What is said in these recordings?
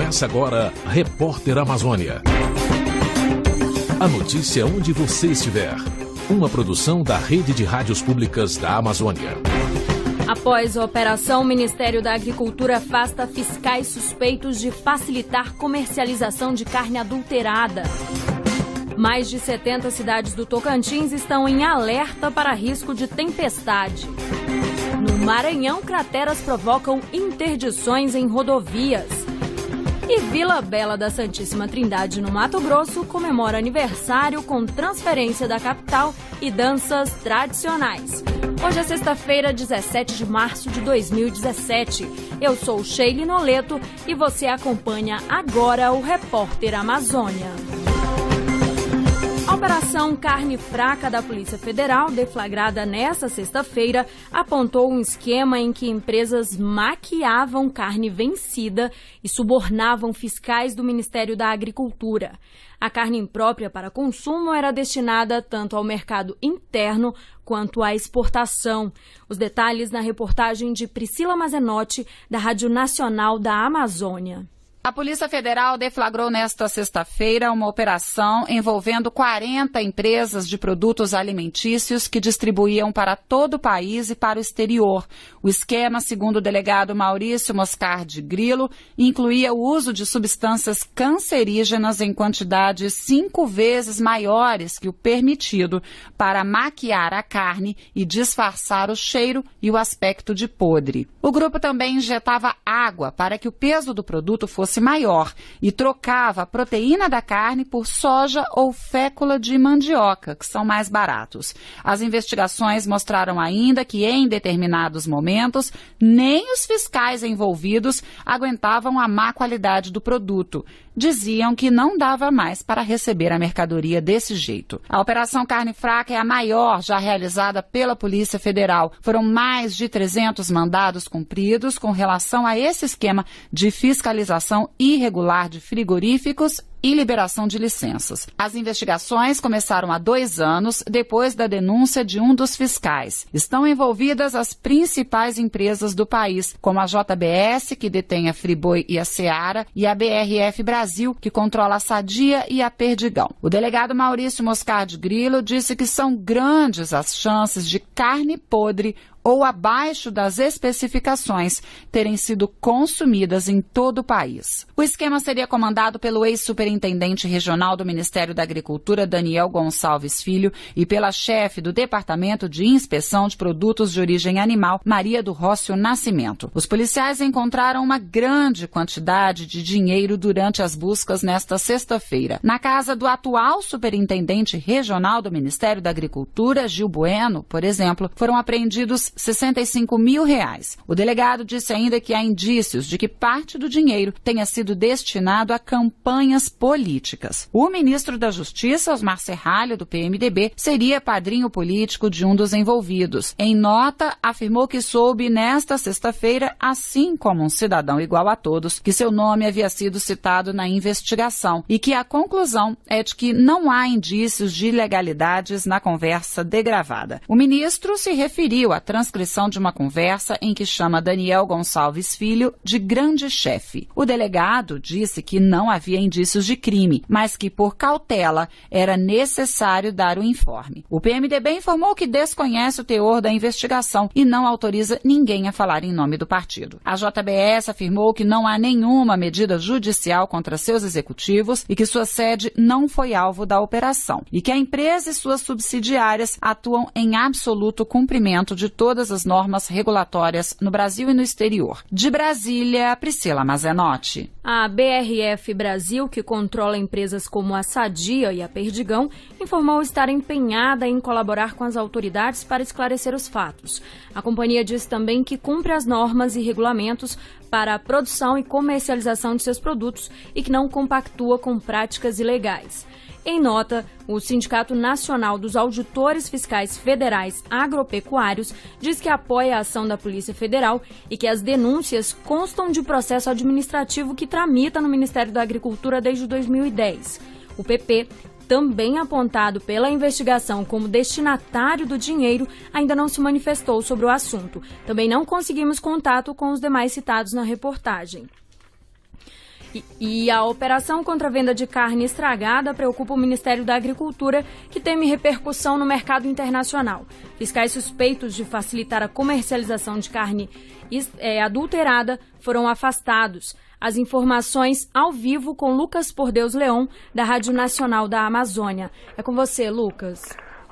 Começa agora, Repórter Amazônia. A notícia onde você estiver. Uma produção da Rede de Rádios Públicas da Amazônia. Após a operação, o Ministério da Agricultura afasta fiscais suspeitos de facilitar comercialização de carne adulterada. Mais de 70 cidades do Tocantins estão em alerta para risco de tempestade. No Maranhão, crateras provocam interdições em rodovias. E Vila Bela da Santíssima Trindade, no Mato Grosso, comemora aniversário com transferência da capital e danças tradicionais. Hoje é sexta-feira, 17 de março de 2017. Eu sou Sheila Noleto e você acompanha agora o Repórter Amazônia. A Operação Carne Fraca da Polícia Federal, deflagrada nesta sexta-feira, apontou um esquema em que empresas maquiavam carne vencida e subornavam fiscais do Ministério da Agricultura. A carne imprópria para consumo era destinada tanto ao mercado interno quanto à exportação. Os detalhes na reportagem de Priscila Mazenotti, da Rádio Nacional da Amazônia. A Polícia Federal deflagrou nesta sexta-feira uma operação envolvendo 40 empresas de produtos alimentícios que distribuíam para todo o país e para o exterior. O esquema, segundo o delegado Maurício Moscardi Grilo, incluía o uso de substâncias cancerígenas em quantidades 5 vezes maiores que o permitido para maquiar a carne e disfarçar o cheiro e o aspecto de podre. O grupo também injetava água para que o peso do produto fosse maior e trocava a proteína da carne por soja ou fécula de mandioca, que são mais baratos. As investigações mostraram ainda que, em determinados momentos, nem os fiscais envolvidos aguentavam a má qualidade do produto. Diziam que não dava mais para receber a mercadoria desse jeito. A Operação Carne Fraca é a maior já realizada pela Polícia Federal. Foram mais de 300 mandados cumpridos com relação a esse esquema de fiscalização irregular de frigoríficos e liberação de licenças. As investigações começaram há 2 anos, depois da denúncia de um dos fiscais. Estão envolvidas as principais empresas do país, como a JBS, que detém a Friboi e a Seara, e a BRF Brasil, que controla a Sadia e a Perdigão. O delegado Maurício Moscardi Grilo disse que são grandes as chances de carne podre ou abaixo das especificações terem sido consumidas em todo o país. O esquema seria comandado pelo ex-superintendente regional do Ministério da Agricultura, Daniel Gonçalves Filho, e pela chefe do Departamento de Inspeção de Produtos de Origem Animal, Maria do Rócio Nascimento. Os policiais encontraram uma grande quantidade de dinheiro durante as buscas nesta sexta-feira. Na casa do atual superintendente regional do Ministério da Agricultura, Gil Bueno, por exemplo, foram apreendidos R$65 mil. O delegado disse ainda que há indícios de que parte do dinheiro tenha sido destinado a campanhas políticas. O ministro da Justiça, Osmar Serralho, do PMDB, seria padrinho político de um dos envolvidos. Em nota, afirmou que soube nesta sexta-feira, assim como um cidadão igual a todos, que seu nome havia sido citado na investigação e que a conclusão é de que não há indícios de ilegalidades na conversa degravada. O ministro se referiu à transcrição de uma conversa em que chama Daniel Gonçalves Filho de grande chefe. O delegado disse que não havia indícios de crime, mas que, por cautela, era necessário dar o informe. O PMDB informou que desconhece o teor da investigação e não autoriza ninguém a falar em nome do partido. A JBS afirmou que não há nenhuma medida judicial contra seus executivos e que sua sede não foi alvo da operação, e que a empresa e suas subsidiárias atuam em absoluto cumprimento de todas as normas regulatórias no Brasil e no exterior. De Brasília, Priscila Mazenotti. A BRF Brasil, que controla empresas como a Sadia e a Perdigão, informou estar empenhada em colaborar com as autoridades para esclarecer os fatos. A companhia diz também que cumpre as normas e regulamentos para a produção e comercialização de seus produtos e que não compactua com práticas ilegais. Em nota, o Sindicato Nacional dos Auditores Fiscais Federais Agropecuários diz que apoia a ação da Polícia Federal e que as denúncias constam de processo administrativo que tramita no Ministério da Agricultura desde 2010. O PP, também apontado pela investigação como destinatário do dinheiro, ainda não se manifestou sobre o assunto. Também não conseguimos contato com os demais citados na reportagem. E a operação contra a venda de carne estragada preocupa o Ministério da Agricultura, que teme repercussão no mercado internacional. Fiscais suspeitos de facilitar a comercialização de carne adulterada foram afastados. As informações ao vivo com Lucas Por Deus Leão, da Rádio Nacional da Amazônia. É com você, Lucas.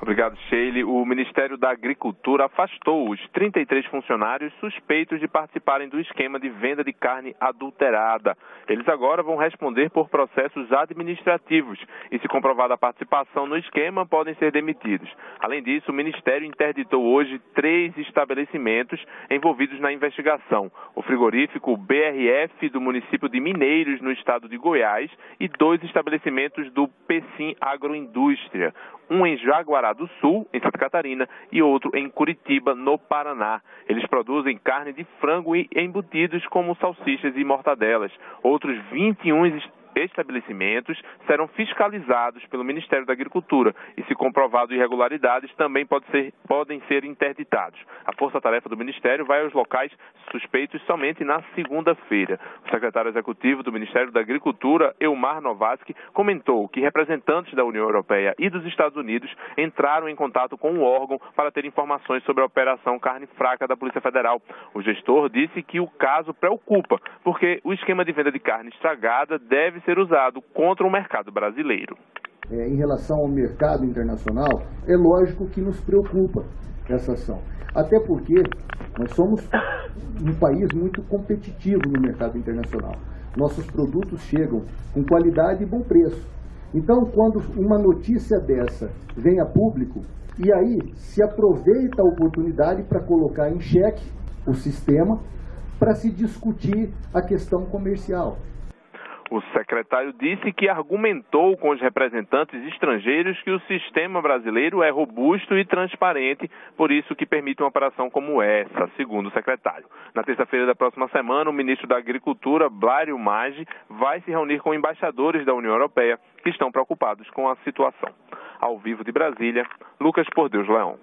Obrigado, Sheila. O Ministério da Agricultura afastou os 33 funcionários suspeitos de participarem do esquema de venda de carne adulterada. Eles agora vão responder por processos administrativos e, se comprovada a participação no esquema, podem ser demitidos. Além disso, o Ministério interditou hoje 3 estabelecimentos envolvidos na investigação. O frigorífico BRF do município de Mineiros, no estado de Goiás, e 2 estabelecimentos do Pecim Agroindústria. Um em Jaguará do Sul, em Santa Catarina, e outro em Curitiba, no Paraná. Eles produzem carne de frango e embutidos como salsichas e mortadelas. Outros 21 estabelecimentos serão fiscalizados pelo Ministério da Agricultura e, se comprovado irregularidades, também podem ser interditados. A força-tarefa do Ministério vai aos locais suspeitos somente na segunda-feira. O secretário executivo do Ministério da Agricultura, Elmar Novaski, comentou que representantes da União Europeia e dos Estados Unidos entraram em contato com o órgão para ter informações sobre a Operação Carne Fraca da Polícia Federal. O gestor disse que o caso preocupa, porque o esquema de venda de carne estragada deve ser usado contra o mercado brasileiro. Em relação ao mercado internacional, é lógico que nos preocupa essa ação. Até porque nós somos um país muito competitivo no mercado internacional. Nossos produtos chegam com qualidade e bom preço. Então, quando uma notícia dessa vem a público, e aí se aproveita a oportunidade para colocar em xeque o sistema, para se discutir a questão comercial. O secretário disse que argumentou com os representantes estrangeiros que o sistema brasileiro é robusto e transparente, por isso que permite uma operação como essa, segundo o secretário. Na terça-feira da próxima semana, o ministro da Agricultura, Blário Maggi, vai se reunir com embaixadores da União Europeia que estão preocupados com a situação. Ao vivo de Brasília, Lucas Por Deus Leão.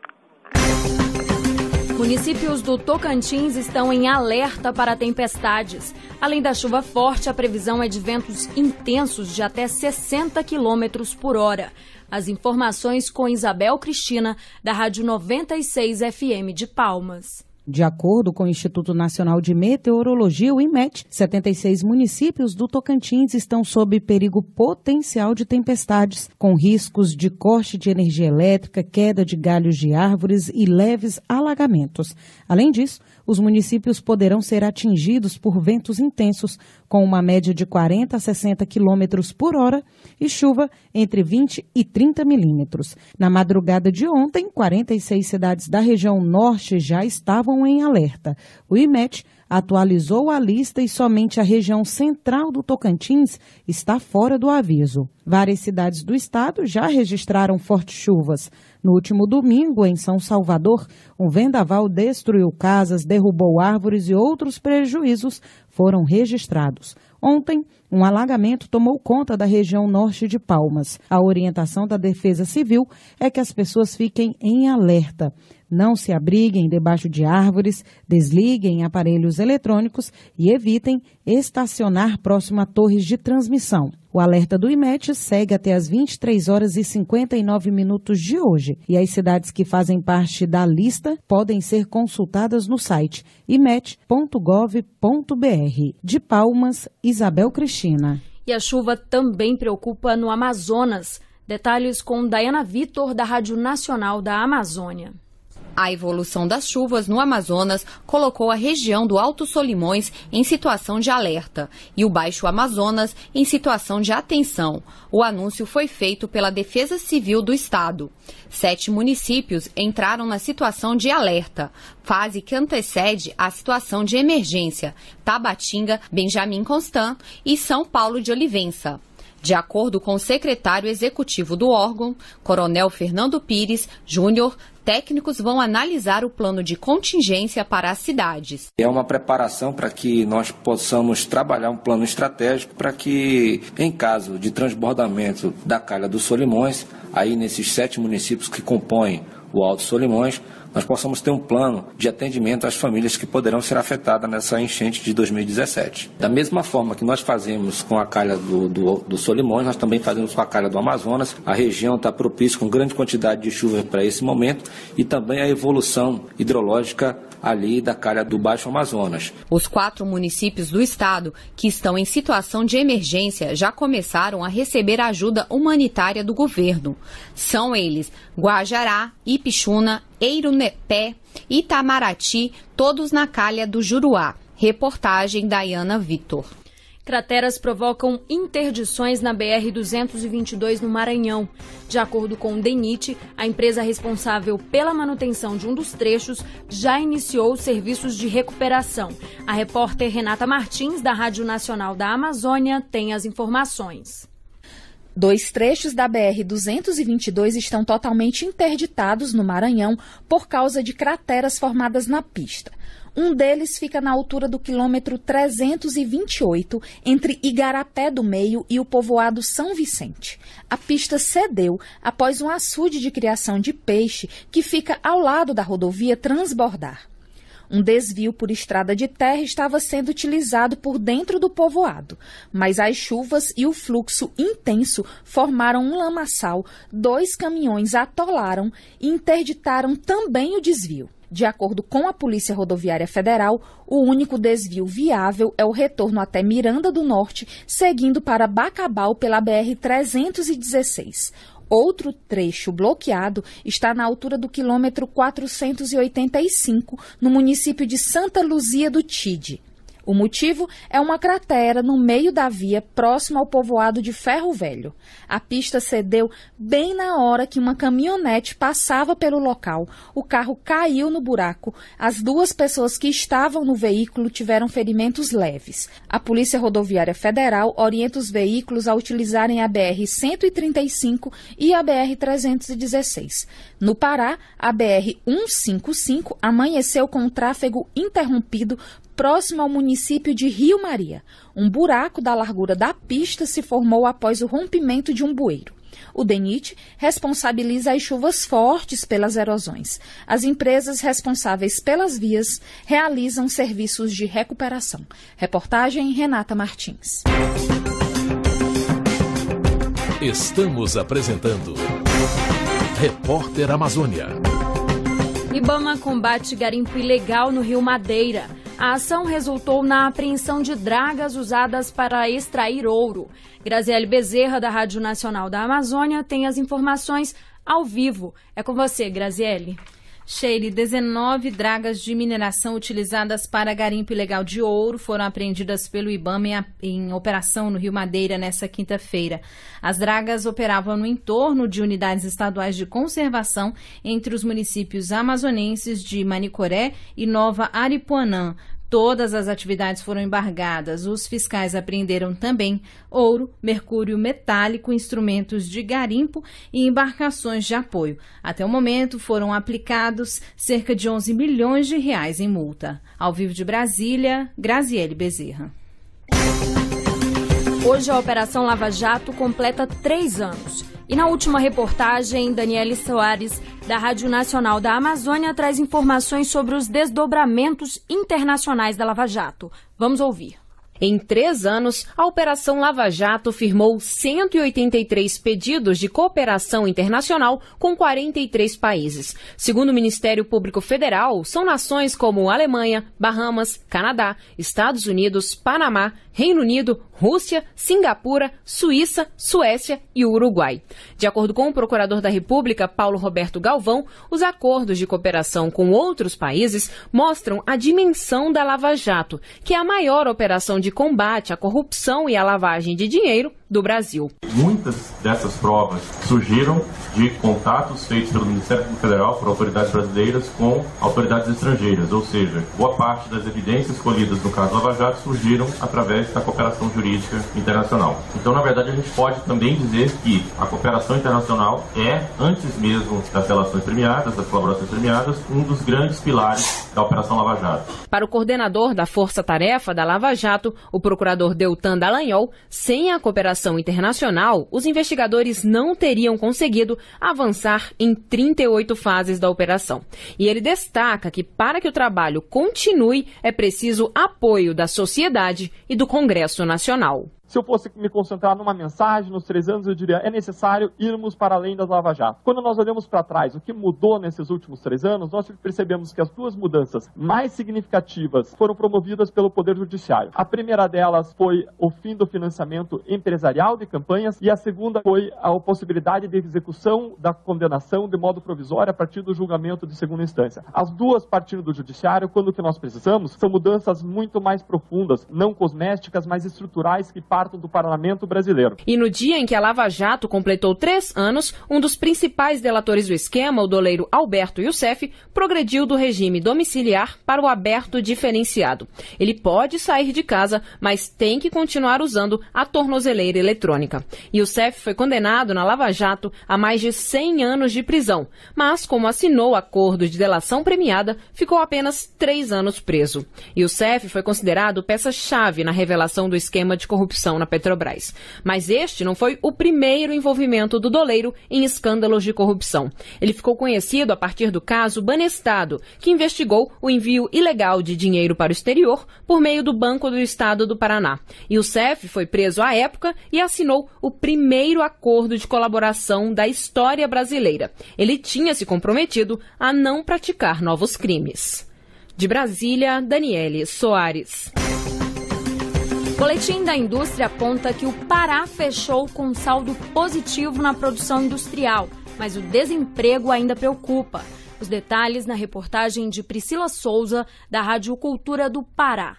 Municípios do Tocantins estão em alerta para tempestades. Além da chuva forte, a previsão é de ventos intensos de até 60 km por hora. As informações com Isabel Cristina, da Rádio 96 FM de Palmas. De acordo com o Instituto Nacional de Meteorologia, o IMET, 76 municípios do Tocantins estão sob perigo potencial de tempestades, com riscos de corte de energia elétrica, queda de galhos de árvores e leves alagamentos. Além disso, os municípios poderão ser atingidos por ventos intensos, com uma média de 40 a 60 km por hora e chuva entre 20 e 30 milímetros. Na madrugada de ontem, 46 cidades da região norte já estavam em alerta. O IMET atualizou a lista e somente a região central do Tocantins está fora do aviso. Várias cidades do estado já registraram fortes chuvas. No último domingo, em São Salvador, um vendaval destruiu casas, derrubou árvores e outros prejuízos foram registrados. Ontem, um alagamento tomou conta da região norte de Palmas. A orientação da Defesa Civil é que as pessoas fiquem em alerta. Não se abriguem debaixo de árvores, desliguem aparelhos eletrônicos e evitem estacionar próximo a torres de transmissão. O alerta do IMET segue até as 23 horas e 59 minutos de hoje. E as cidades que fazem parte da lista podem ser consultadas no site imet.gov.br. De Palmas, Isabel Cristina. E a chuva também preocupa no Amazonas. Detalhes com Dayana Vitor, da Rádio Nacional da Amazônia. A evolução das chuvas no Amazonas colocou a região do Alto Solimões em situação de alerta e o Baixo Amazonas em situação de atenção. O anúncio foi feito pela Defesa Civil do Estado. 7 municípios entraram na situação de alerta, fase que antecede a situação de emergência: Tabatinga, Benjamin Constant e São Paulo de Olivença. De acordo com o secretário executivo do órgão, Coronel Fernando Pires Júnior, técnicos vão analisar o plano de contingência para as cidades. É uma preparação para que nós possamos trabalhar um plano estratégico para que, em caso de transbordamento da calha dos Solimões, aí nesses 7 municípios que compõem o Alto Solimões, nós possamos ter um plano de atendimento às famílias que poderão ser afetadas nessa enchente de 2017. Da mesma forma que nós fazemos com a calha do Solimões, nós também fazemos com a calha do Amazonas. A região está propícia com grande quantidade de chuva para esse momento e também a evolução hidrológica ali da calha do Baixo Amazonas. Os 4 municípios do estado que estão em situação de emergência já começaram a receber ajuda humanitária do governo. São eles Guajará, Ipixuna, Eirunepé, Itamaraty, todos na calha do Juruá. Reportagem Dayana Vitor. Crateras provocam interdições na BR-222 no Maranhão. De acordo com o DENIT, a empresa responsável pela manutenção de um dos trechos já iniciou os serviços de recuperação. A repórter Renata Martins, da Rádio Nacional da Amazônia, tem as informações. 2 trechos da BR-222 estão totalmente interditados no Maranhão por causa de crateras formadas na pista. Um deles fica na altura do quilômetro 328, entre Igarapé do Meio e o povoado São Vicente. A pista cedeu após um açude de criação de peixe que fica ao lado da rodovia transbordar. Um desvio por estrada de terra estava sendo utilizado por dentro do povoado, mas as chuvas e o fluxo intenso formaram um lamaçal, 2 caminhões atolaram e interditaram também o desvio. De acordo com a Polícia Rodoviária Federal, o único desvio viável é o retorno até Miranda do Norte, seguindo para Bacabal pela BR-316. Outro trecho bloqueado está na altura do quilômetro 485, no município de Santa Luzia do Tide. O motivo é uma cratera no meio da via, próximo ao povoado de Ferro Velho. A pista cedeu bem na hora que uma caminhonete passava pelo local. O carro caiu no buraco. As 2 pessoas que estavam no veículo tiveram ferimentos leves. A Polícia Rodoviária Federal orienta os veículos a utilizarem a BR-135 e a BR-316. No Pará, a BR-155 amanheceu com o tráfego interrompido próximo ao município de Rio Maria. Um buraco da largura da pista se formou após o rompimento de um bueiro. O DENIT responsabiliza as chuvas fortes pelas erosões. As empresas responsáveis pelas vias realizam serviços de recuperação. Reportagem Renata Martins. Estamos apresentando Repórter Amazônia. Ibama combate garimpo ilegal no Rio Madeira. A ação resultou na apreensão de dragas usadas para extrair ouro. Graziele Bezerra, da Rádio Nacional da Amazônia, tem as informações ao vivo. É com você, Graziele. Sheila, 19 dragas de mineração utilizadas para garimpo ilegal de ouro foram apreendidas pelo Ibama em operação no Rio Madeira nesta quinta-feira. As dragas operavam no entorno de unidades estaduais de conservação entre os municípios amazonenses de Manicoré e Nova Aripuanã. Todas as atividades foram embargadas. Os fiscais apreenderam também ouro, mercúrio metálico, instrumentos de garimpo e embarcações de apoio. Até o momento foram aplicados cerca de 11 milhões de reais em multa. Ao vivo de Brasília, Graziele Bezerra. Hoje a Operação Lava Jato completa 3 anos. E na última reportagem, Daniele Soares, da Rádio Nacional da Amazônia, traz informações sobre os desdobramentos internacionais da Lava Jato. Vamos ouvir. Em 3 anos, a Operação Lava Jato firmou 183 pedidos de cooperação internacional com 43 países. Segundo o Ministério Público Federal, são nações como Alemanha, Bahamas, Canadá, Estados Unidos, Panamá, Reino Unido, Rússia, Singapura, Suíça, Suécia e Uruguai. De acordo com o Procurador da República, Paulo Roberto Galvão, os acordos de cooperação com outros países mostram a dimensão da Lava Jato, que é a maior operação de combate à corrupção e à lavagem de dinheiro do Brasil. Muitas dessas provas surgiram de contatos feitos pelo Ministério Público Federal por autoridades brasileiras com autoridades estrangeiras, ou seja, boa parte das evidências colhidas no caso Lava Jato surgiram através da cooperação jurídica internacional. Então, na verdade, a gente pode também dizer que a cooperação internacional é, antes mesmo das relações premiadas, das colaborações premiadas, um dos grandes pilares da Operação Lava Jato. Para o coordenador da Força Tarefa da Lava Jato, o procurador Deltan Dallagnol, sem a cooperação Operação Internacional, os investigadores não teriam conseguido avançar em 38 fases da operação. E ele destaca que, para que o trabalho continue, é preciso apoio da sociedade e do Congresso Nacional. Se eu fosse me concentrar numa mensagem nos 3 anos, eu diria, é necessário irmos para além das Lava Jato. Quando nós olhamos para trás, o que mudou nesses últimos 3 anos, nós percebemos que as 2 mudanças mais significativas foram promovidas pelo Poder Judiciário. A primeira delas foi o fim do financiamento empresarial de campanhas e a segunda foi a possibilidade de execução da condenação de modo provisório a partir do julgamento de segunda instância. As 2 partindo do Judiciário, quando o que nós precisamos, são mudanças muito mais profundas, não cosméticas, mas estruturais que partam do Parlamento brasileiro. E no dia em que a Lava Jato completou 3 anos, um dos principais delatores do esquema, o doleiro Alberto Youssef, progrediu do regime domiciliar para o aberto diferenciado. Ele pode sair de casa, mas tem que continuar usando a tornozeleira eletrônica. Youssef foi condenado na Lava Jato a mais de 100 anos de prisão, mas como assinou o acordo de delação premiada, ficou apenas 3 anos preso. Youssef foi considerado peça-chave na revelação do esquema de corrupção na Petrobras. Mas este não foi o primeiro envolvimento do doleiro em escândalos de corrupção. Ele ficou conhecido a partir do caso Banestado, que investigou o envio ilegal de dinheiro para o exterior por meio do Banco do Estado do Paraná. Youssef foi preso à época e assinou o primeiro acordo de colaboração da história brasileira. Ele tinha se comprometido a não praticar novos crimes. De Brasília, Daniele Soares. Boletim da indústria aponta que o Pará fechou com saldo positivo na produção industrial, mas o desemprego ainda preocupa. Os detalhes na reportagem de Priscila Souza, da Rádio Cultura do Pará.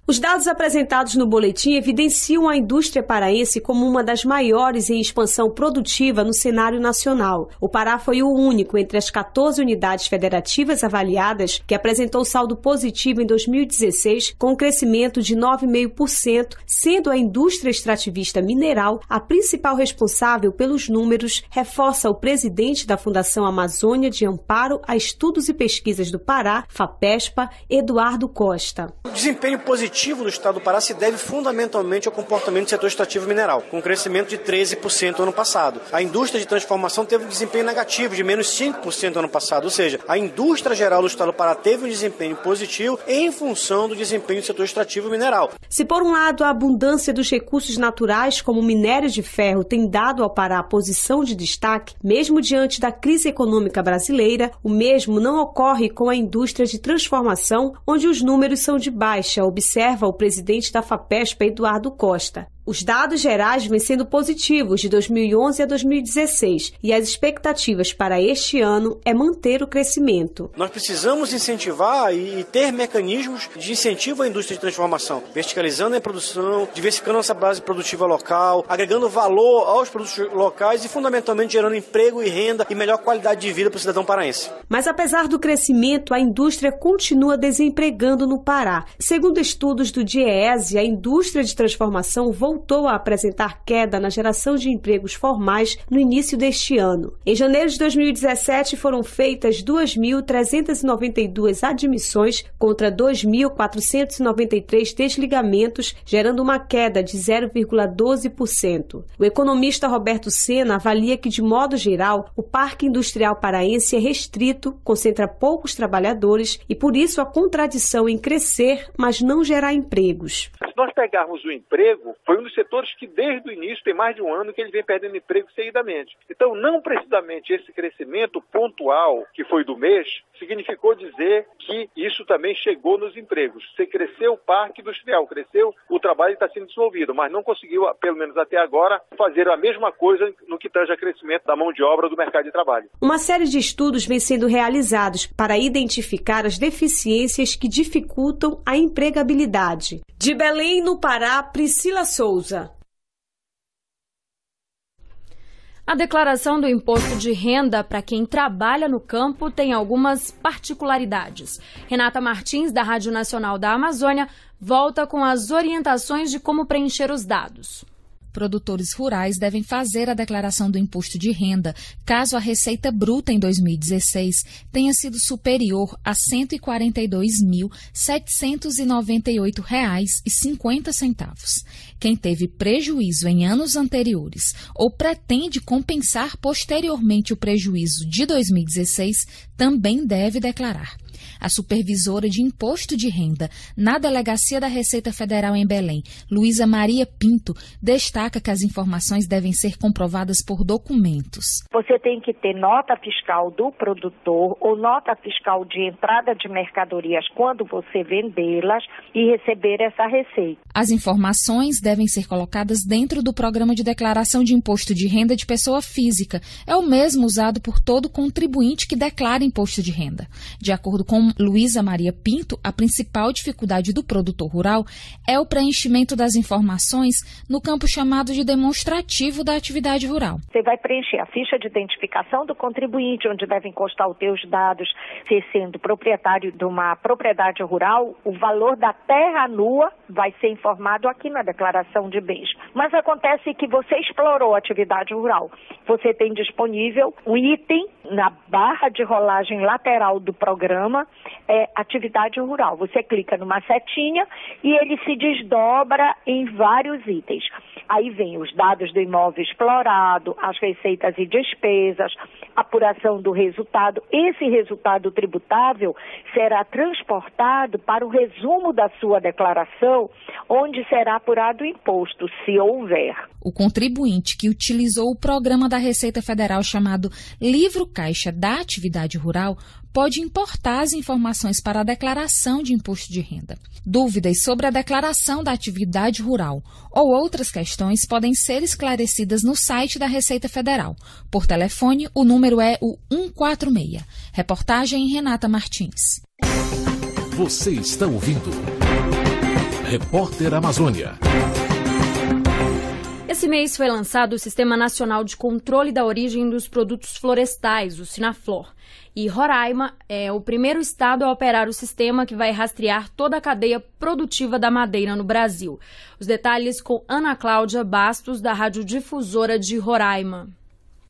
Os dados apresentados no boletim evidenciam a indústria paraense como uma das maiores em expansão produtiva no cenário nacional. O Pará foi o único entre as 14 unidades federativas avaliadas que apresentou saldo positivo em 2016, com um crescimento de 9,5%, sendo a indústria extrativista mineral a principal responsável pelos números, reforça o presidente da Fundação Amazônia de Amparo a Estudos e Pesquisas do Pará, FAPESPA, Eduardo Costa. O desempenho positivo do estado do Pará se deve fundamentalmente ao comportamento do setor extrativo mineral, com um crescimento de 13% ano passado. A indústria de transformação teve um desempenho negativo de menos 5% ano passado, ou seja, a indústria geral do estado do Pará teve um desempenho positivo em função do desempenho do setor extrativo mineral. Se por um lado a abundância dos recursos naturais como minério de ferro tem dado ao Pará posição de destaque, mesmo diante da crise econômica brasileira, o mesmo não ocorre com a indústria de transformação, onde os números são de baixa, observa o presidente da FAPESPA, Eduardo Costa. Os dados gerais vêm sendo positivos de 2011 a 2016 e as expectativas para este ano é manter o crescimento. Nós precisamos incentivar e ter mecanismos de incentivo à indústria de transformação, verticalizando a produção, diversificando nossa base produtiva local, agregando valor aos produtos locais e fundamentalmente gerando emprego e renda e melhor qualidade de vida para o cidadão paraense. Mas apesar do crescimento, a indústria continua desempregando no Pará. Segundo estudos do DIEESE, a indústria de transformação voltou a apresentar queda na geração de empregos formais no início deste ano. Em janeiro de 2017 foram feitas 2.392 admissões contra 2.493 desligamentos, gerando uma queda de 0,12%. O economista Roberto Sena avalia que, de modo geral, o parque industrial paraense é restrito, concentra poucos trabalhadores e, por isso, a contradição em crescer, mas não gerar empregos. Se nós pegarmos o emprego, foi um dos setores que desde o início tem mais de um ano que ele vem perdendo emprego seguidamente. Então, não precisamente esse crescimento pontual que foi do mês, significou dizer que isso também chegou nos empregos. Você cresceu o parque industrial, cresceu o trabalho está sendo desenvolvido, mas não conseguiu, pelo menos até agora, fazer a mesma coisa no que tange a crescimento da mão de obra do mercado de trabalho. Uma série de estudos vem sendo realizados para identificar as deficiências que dificultam a empregabilidade. De Belém, no Pará, Priscila Souza. A declaração do imposto de renda para quem trabalha no campo tem algumas particularidades. Renata Martins, da Rádio Nacional da Amazônia, volta com as orientações de como preencher os dados. Produtores rurais devem fazer a declaração do imposto de renda, caso a receita bruta em 2016 tenha sido superior a R$ 142.798,50. Quem teve prejuízo em anos anteriores ou pretende compensar posteriormente o prejuízo de 2016 também deve declarar. A supervisora de imposto de renda na Delegacia da Receita Federal em Belém, Luísa Maria Pinto, destaca que as informações devem ser comprovadas por documentos. Você tem que ter nota fiscal do produtor ou nota fiscal de entrada de mercadorias quando você vendê-las e receber essa receita. As informações devem ser colocadas dentro do Programa de Declaração de Imposto de Renda de Pessoa Física. É o mesmo usado por todo contribuinte que declara imposto de renda. De acordo com Luísa Maria Pinto, a principal dificuldade do produtor rural é o preenchimento das informações no campo chamado de demonstrativo da atividade rural. Você vai preencher a ficha de identificação do contribuinte, onde devem constar os teus dados, se sendo proprietário de uma propriedade rural, o valor da terra nua vai ser informado aqui na declaração de bens. Mas acontece que você explorou a atividade rural. Você tem disponível um item na barra de rolagem lateral do programa, atividade rural. Você clica numa setinha e ele se desdobra em vários itens. Aí vem os dados do imóvel explorado, as receitas e despesas, apuração do resultado. Esse resultado tributável será transportado para o resumo da sua declaração, onde será apurado o imposto, se houver. O contribuinte que utilizou o programa da Receita Federal chamado Livro Caixa da Atividade Rural pode importar as informações para a declaração de imposto de renda. Dúvidas sobre a declaração da atividade rural ou outras questões podem ser esclarecidas no site da Receita Federal. Por telefone, o número é o 146. Reportagem Renata Martins. Você está ouvindo Repórter Amazônia. Esse mês foi lançado o Sistema Nacional de Controle da Origem dos Produtos Florestais, o Sinaflor. E Roraima é o primeiro estado a operar o sistema, que vai rastrear toda a cadeia produtiva da madeira no Brasil. Os detalhes com Ana Cláudia Bastos, da Radiodifusora de Roraima.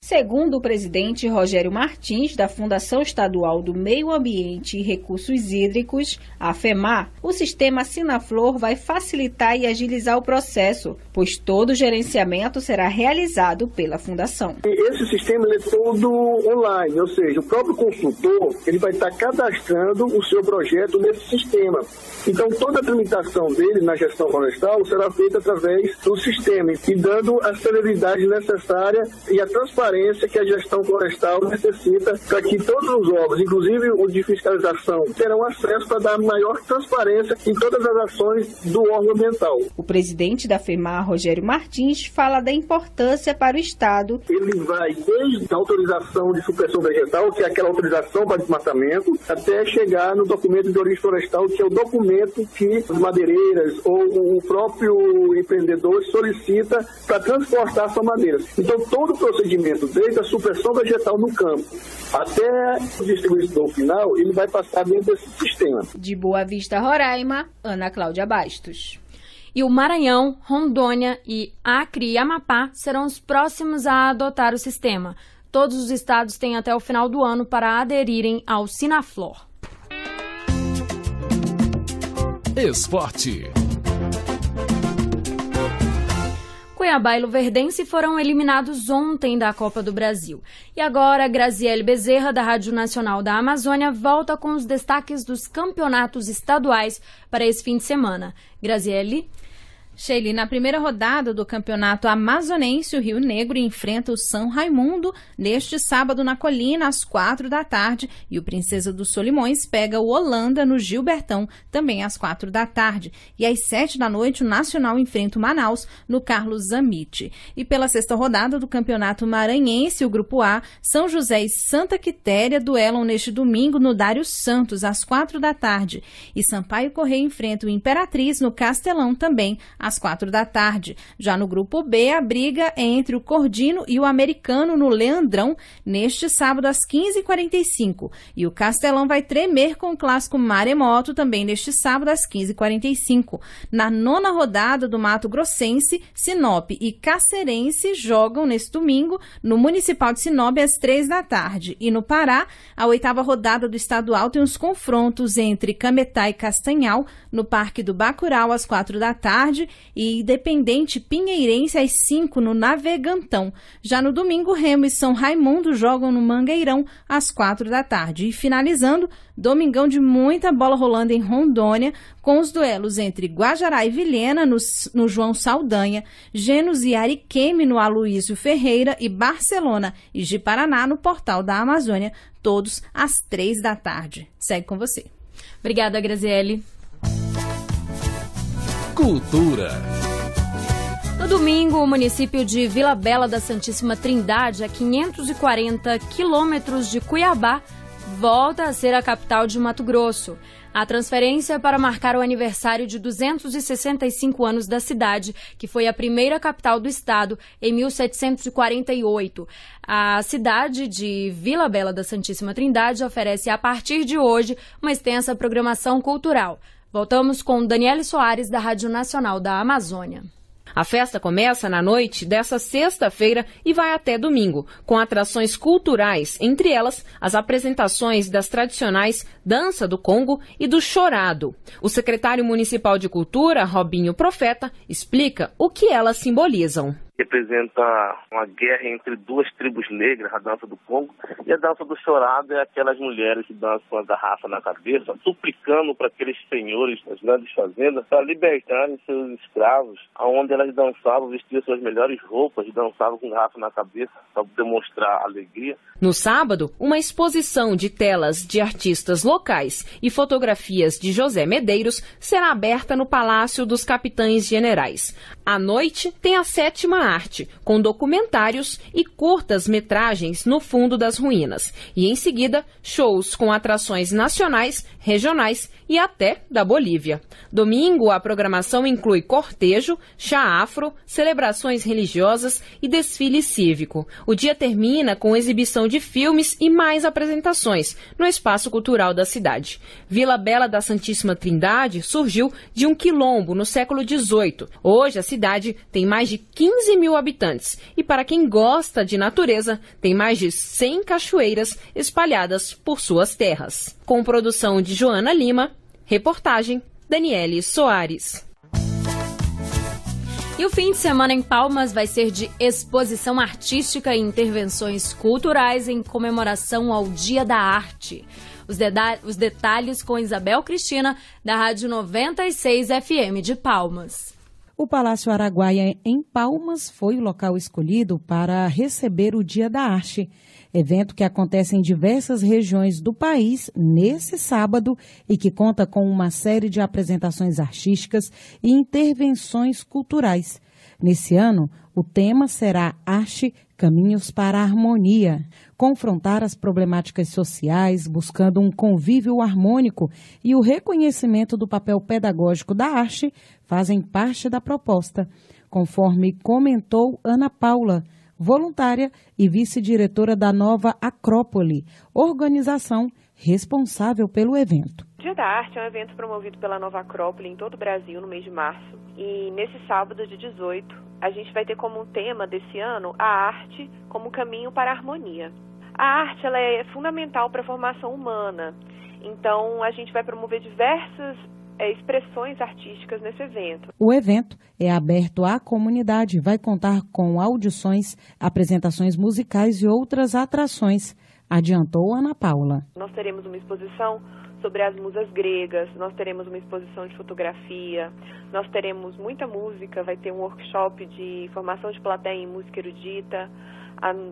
Segundo o presidente Rogério Martins, da Fundação Estadual do Meio Ambiente e Recursos Hídricos, a FEMAR, o sistema Sinaflor vai facilitar e agilizar o processo, pois todo o gerenciamento será realizado pela Fundação. Esse sistema é todo online, ou seja, o próprio consultor ele vai estar cadastrando o seu projeto nesse sistema. Então, toda a tramitação dele na gestão florestal será feita através do sistema e dando a celeridade necessária e a transparência que a gestão florestal necessita para que todos os órgãos, inclusive o de fiscalização, terão acesso para dar maior transparência em todas as ações do órgão ambiental. O presidente da FEMAR, Rogério Martins, fala da importância para o Estado. Ele vai desde a autorização de supressão vegetal, que é aquela autorização para desmatamento, até chegar no documento de origem florestal, que é o documento que as madeireiras ou o próprio empreendedor solicita para transportar sua madeira. Então, todo o procedimento, desde a supressão vegetal no campo até o distribuidor final, ele vai passar dentro desse sistema. De Boa Vista, Roraima, Ana Cláudia Bastos. E o Maranhão, Rondônia e Acre e Amapá serão os próximos a adotar o sistema. Todos os estados têm até o final do ano para aderirem ao Sinaflor. Esporte. Cuiabá e Luverdense foram eliminados ontem da Copa do Brasil. E agora, Graziele Bezerra, da Rádio Nacional da Amazônia, volta com os destaques dos campeonatos estaduais para esse fim de semana. Graziele? Sheili, na primeira rodada do Campeonato Amazonense, o Rio Negro enfrenta o São Raimundo neste sábado na Colina, às 16h, e o Princesa dos Solimões pega o Holanda no Gilbertão, também às 16h. E às 19h, o Nacional enfrenta o Manaus no Carlos Zamite. E pela sexta rodada do Campeonato Maranhense, o Grupo A, São José e Santa Quitéria duelam neste domingo no Dário Santos, às 16h. E Sampaio Correia enfrenta o Imperatriz no Castelão, também às 4 da tarde. Já no grupo B, a briga é entre o Cordino e o Americano no Leandrão, neste sábado às 15h45. E o Castelão vai tremer com o clássico Maremoto, também neste sábado às 15h45. Na 9ª rodada do Mato Grossense, Sinop e Cacerense jogam neste domingo no Municipal de Sinop às 3 da tarde. E no Pará, a 8ª rodada do estadual tem os confrontos entre Cametá e Castanhal no Parque do Bacurau às 4 da tarde e Independente Pinheirense às 5 no Navegantão. Já no domingo, Remo e São Raimundo jogam no Mangueirão às 4 da tarde. E finalizando, domingão de muita bola rolando em Rondônia, com os duelos entre Guajará e Vilhena no João Saldanha, Genos e Ariquemes no Aloísio Ferreira e Barcelona e Ji-Paraná no Portal da Amazônia, todos às 3 da tarde. Segue com você. Obrigada, Graziele. Cultura. No domingo, o município de Vila Bela da Santíssima Trindade, a 540 quilômetros de Cuiabá, volta a ser a capital de Mato Grosso. A transferência para marcar o aniversário de 265 anos da cidade, que foi a primeira capital do estado em 1748. A cidade de Vila Bela da Santíssima Trindade oferece, a partir de hoje, uma extensa programação cultural. Voltamos com Daniele Soares, da Rádio Nacional da Amazônia. A festa começa na noite dessa sexta-feira e vai até domingo, com atrações culturais, entre elas as apresentações das tradicionais Dança do Congo e do Chorado. O secretário municipal de Cultura, Robinho Profeta, explica o que elas simbolizam. Representa uma guerra entre duas tribos negras, a dança do Congo, e a dança do Chorado é aquelas mulheres que dançam com a garrafa na cabeça, suplicando para aqueles senhores das grandes fazendas para libertarem seus escravos, onde elas dançavam, vestiam suas melhores roupas, dançavam com garrafa na cabeça para demonstrar alegria. No sábado, uma exposição de telas de artistas locais e fotografias de José Medeiros será aberta no Palácio dos Capitães Generais. À noite, tem a 7ª arte, com documentários e curtas-metragens no fundo das ruínas. E em seguida, shows com atrações nacionais, regionais e até da Bolívia. Domingo, a programação inclui cortejo, chá afro, celebrações religiosas e desfile cívico. O dia termina com exibição de filmes e mais apresentações no espaço cultural da cidade. Vila Bela da Santíssima Trindade surgiu de um quilombo no século XVIII. Hoje, a cidade tem mais de 15 mil habitantes e, para quem gosta de natureza, tem mais de 100 cachoeiras espalhadas por suas terras. Com produção de Joana Lima, reportagem Daniele Soares. E o fim de semana em Palmas vai ser de exposição artística e intervenções culturais em comemoração ao Dia da Arte. Os detalhes com Isabel Cristina, da Rádio 96 FM de Palmas. O Palácio Araguaia, em Palmas, foi o local escolhido para receber o Dia da Arte, evento que acontece em diversas regiões do país nesse sábado e que conta com uma série de apresentações artísticas e intervenções culturais. Nesse ano, o tema será Arte, Caminhos para a Harmonia, confrontar as problemáticas sociais, buscando um convívio harmônico e o reconhecimento do papel pedagógico da arte fazem parte da proposta, conforme comentou Ana Paula, voluntária e vice-diretora da Nova Acrópole, organização responsável pelo evento. O Dia da Arte é um evento promovido pela Nova Acrópole em todo o Brasil no mês de março. E nesse sábado de 18, a gente vai ter como tema desse ano a arte como caminho para a harmonia. A arte ela é fundamental para a formação humana. Então a gente vai promover diversas expressões artísticas nesse evento. O evento é aberto à comunidade, vai contar com audições, apresentações musicais e outras atrações, adiantou Ana Paula. Nós teremos uma exposição sobre as musas gregas, nós teremos uma exposição de fotografia, nós teremos muita música, vai ter um workshop de formação de plateia em música erudita,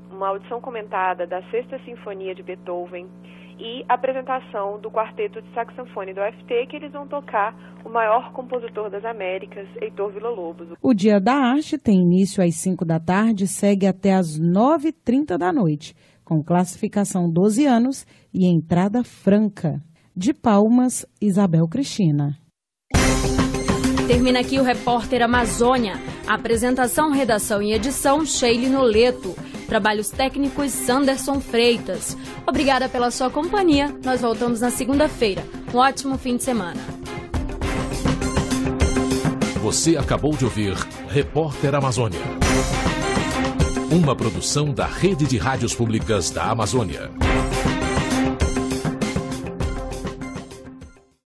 uma audição comentada da Sexta Sinfonia de Beethoven e a apresentação do quarteto de saxofone do UFT, que eles vão tocar o maior compositor das Américas, Heitor Villa-Lobos. O Dia da Arte tem início às 5 da tarde e segue até às 9h30 da noite, com classificação 12 anos e entrada franca. De Palmas, Isabel Cristina. Termina aqui o Repórter Amazônia. Apresentação, redação e edição, Sheile Noleto. Trabalhos técnicos, Sanderson Freitas. Obrigada pela sua companhia. Nós voltamos na segunda-feira. Um ótimo fim de semana. Você acabou de ouvir Repórter Amazônia. Uma produção da Rede de Rádios Públicas da Amazônia.